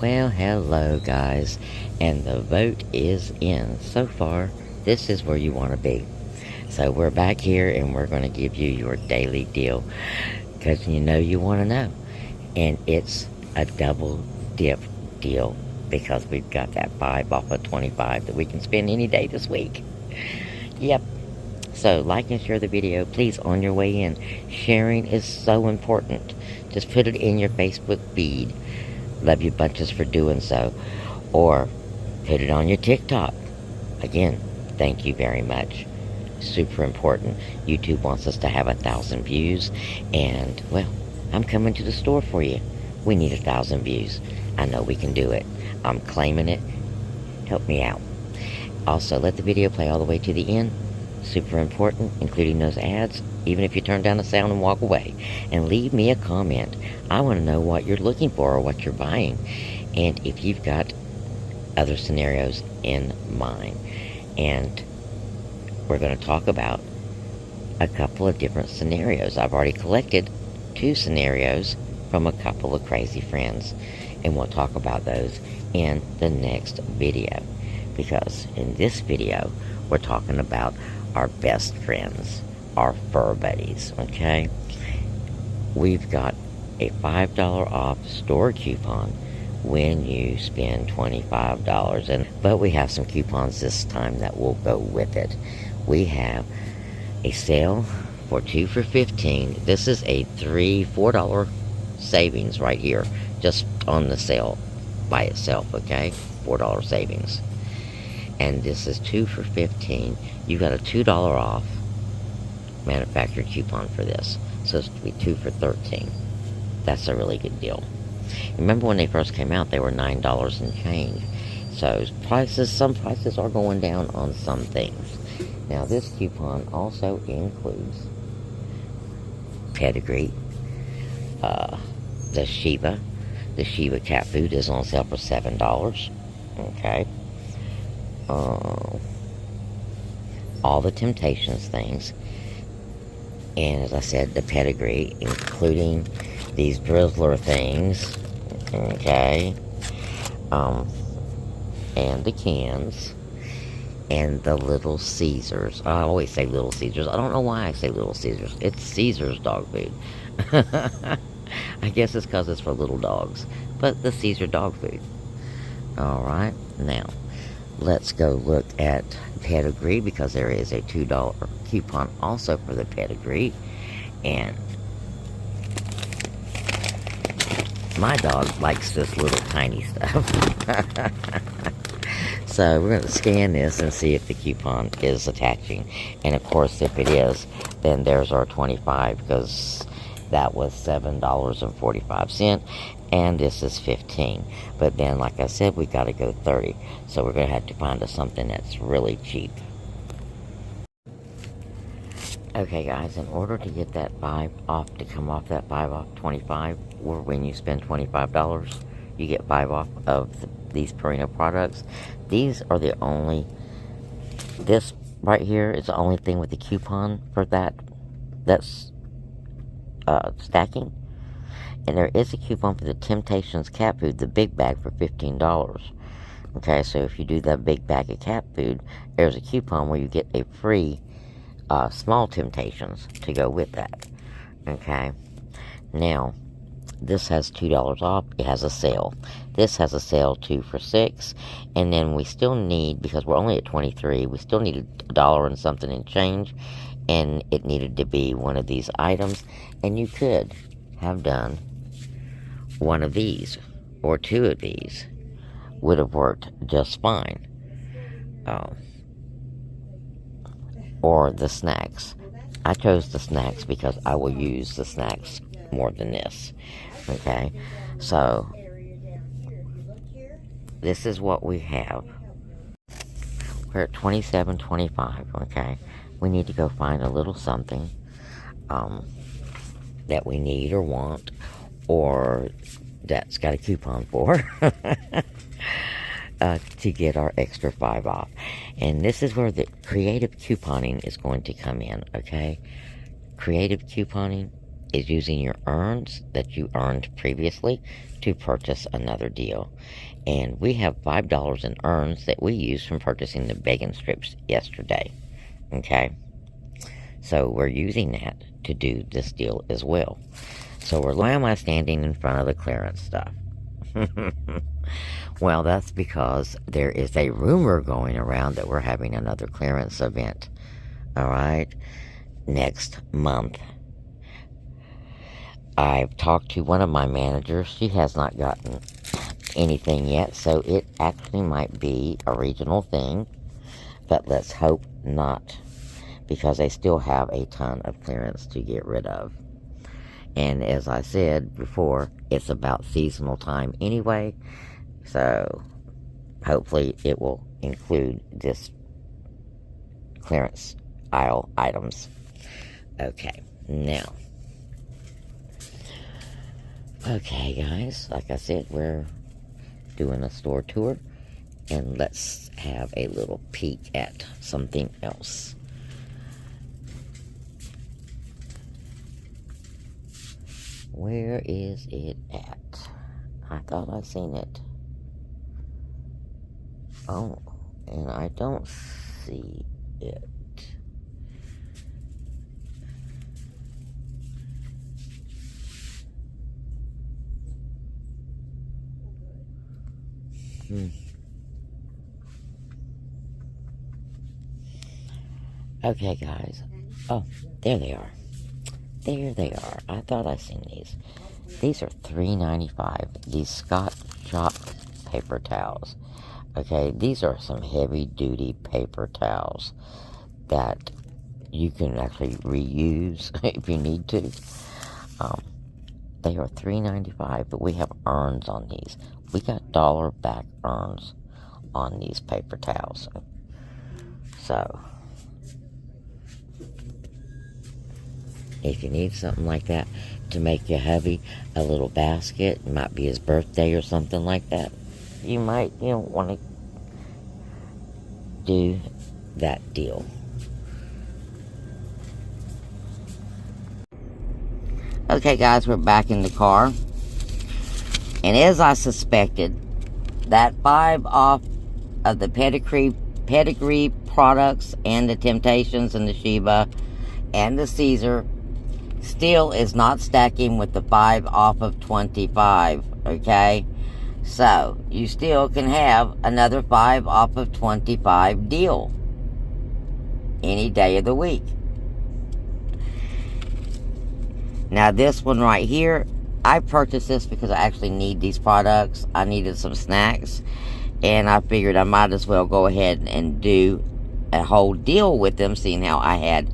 Well, hello guys, and the vote is in. So far, this is where you want to be. So we're back here and we're going to give you your daily deal because you know you want to know. And it's a double dip deal because we've got that 5 off of 25 that we can spend any day this week. Yep. So like and share the video, please, on your way in. Sharing is so important. Just put it in your Facebook feed. Love you bunches for doing so. Or put it on your TikTok. Again, thank you very much. Super important. YouTube wants us to have 1,000 views. And, well, I'm coming to the store for you. We need 1,000 views. I know we can do it. I'm claiming it. Help me out. Also, let the video play all the way to the end. Super important, including those ads, even if you turn down the sound and walk away. And leave me a comment. I want to know what you're looking for or what you're buying. And if you've got other scenarios in mind. And we're going to talk about a couple of different scenarios. I've already collected 2 scenarios from a couple of crazy friends. And we'll talk about those in the next video. Because in this video, we're talking about our best friends, our fur buddies, okay? We've got a $5 off store coupon when you spend $25. But we have some coupons this time that will go with it. We have a sale for 2 for $15. This is a $4 savings right here, just on the sale by itself, okay? $4 savings. And this is 2 for $15. You've got a $2 off manufacturer coupon for this. So it's to be 2 for $13. That's a really good deal. Remember when they first came out, they were $9 and change. So some prices are going down on some things. Now this coupon also includes pedigree. The Shiba cat food is on sale for $7. Okay. All the Temptations things, and as I said, the pedigree, including these Drizzler things, okay, and the cans, and the Little Caesars. I always say Little Caesars. I don't know why I say Little Caesars. It's Caesar's dog food. I guess it's because it's for little dogs, but the Caesar dog food. Alright, now let's go look at pedigree, because there is a $2 coupon also for the pedigree. And my dog likes this little tiny stuff. So we're going to scan this and see if the coupon is attaching. And of course, if it is, then there's our 25, because that was $7.45. And this is 15. But then, like I said, we got to go 30. So we're going to have to find us something that's really cheap. Okay, guys, in order to get that 5 off, to come off that 5 off 25, or when you spend $25, you get 5 off of these Purina products. These are the only, this right here is the only thing with the coupon for that's stacking. And there is a coupon for the Temptations cat food, the big bag, for $15. Okay, so if you do that big bag of cat food, there's a coupon where you get a free small Temptations to go with that. Okay, now this has $2 off. It has a sale. This has a sale 2 for $6. And then we still need, because we're only at 23, we still need $1 and something in change. And it needed to be one of these items. And you could have done one of these or 2 of these. Would have worked just fine. Or the snacks. I chose the snacks because I will use the snacks more than this. Okay, so this is what we have. We're at $27.25. Okay, we need to go find a little something that we need or want, or that's got a coupon for, to get our extra 5 off. And this is where the creative couponing is going to come in. Okay, creative couponing is using your earns that you earned previously to purchase another deal. And we have $5 in earns that we used from purchasing the bacon strips yesterday. Okay? So we're using that to do this deal as well. So why am I standing in front of the clearance stuff? Well, that's because there is a rumor going around that we're having another clearance event. Alright? Next month. I've talked to one of my managers. She has not gotten anything yet, so it actually might be a regional thing. But let's hope not, because they still have a ton of clearance to get rid of. And as I said before, it's about seasonal time anyway, so hopefully it will include this clearance aisle items. Okay, now. Okay, guys, like I said, we're doing a store tour, and let's have a little peek at something else. Where is it at? I thought I seen it. Oh, and I don't see it. Okay, guys. Oh, there they are. There they are. I thought I seen these. These are $3.95. These Scott chopped paper towels. Okay, these are some heavy-duty paper towels that you can actually reuse if you need to. They are $3.95, but we have earns on these. We got dollar back earns on these paper towels. So, if you need something like that to make your hubby a little basket, it might be his birthday or something like that, you might, want to do that deal. Okay, guys, we're back in the car. And as I suspected, that 5 off of the pedigree products and the Temptations and the Sheba and the Caesar still is not stacking with the 5 off of 25, okay? So, you still can have another 5 off of 25 deal any day of the week. Now, this one right here, I purchased this because I actually need these products. I needed some snacks, and I figured I might as well go ahead and do a whole deal with them, seeing how I had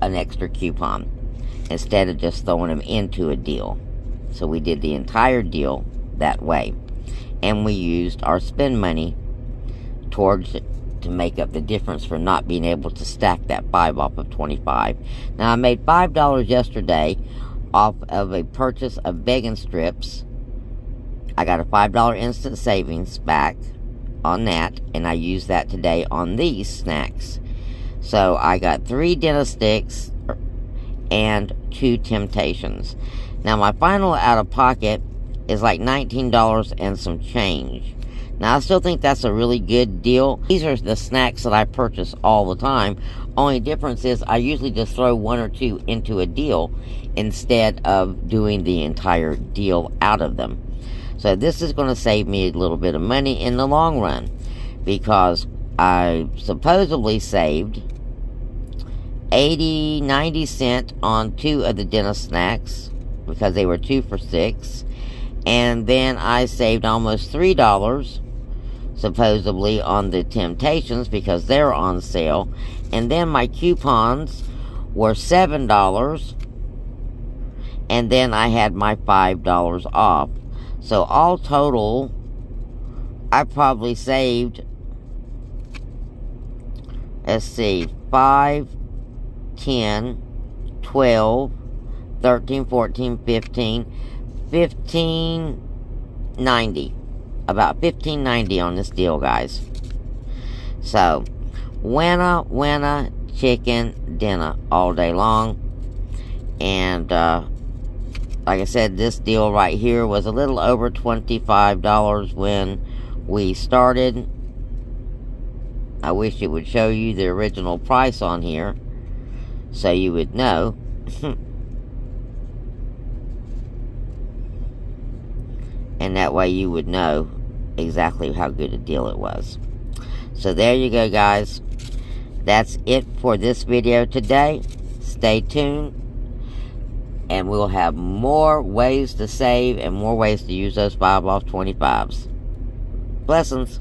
an extra coupon, instead of just throwing them into a deal. So we did the entire deal that way, and we used our spend money towards it to make up the difference for not being able to stack that 5 off of 25. Now, I made $5 yesterday off of a purchase of bacon strips. I got a $5 instant savings back on that, and I used that today on these snacks. So I got 3 dinner sticks and 2 Temptations. Now, my final out of pocket is like $19 and some change. Now, I still think that's a really good deal. These are the snacks that I purchase all the time. Only difference is I usually just throw 1 or 2 into a deal instead of doing the entire deal out of them. So this is going to save me a little bit of money in the long run, because I supposedly saved 90 cents on 2 of the dinner snacks because they were 2 for $6. And then I saved almost $3 supposedly on the Temptations because they're on sale. And then my coupons were $7, and then I had my $5 off. So all total, I probably saved, let's see, 5, 10, 12, 13, 14, 15, $15.90. About $15.90 on this deal, guys. So, winner chicken dinner all day long. And like I said, this deal right here was a little over $25 when we started. I wish it would show you the original price on here so you would know. And that way you would know exactly how good a deal it was. So there you go, guys. That's it for this video today. Stay tuned, and we'll have more ways to save and more ways to use those 5 off 25s. Blessings.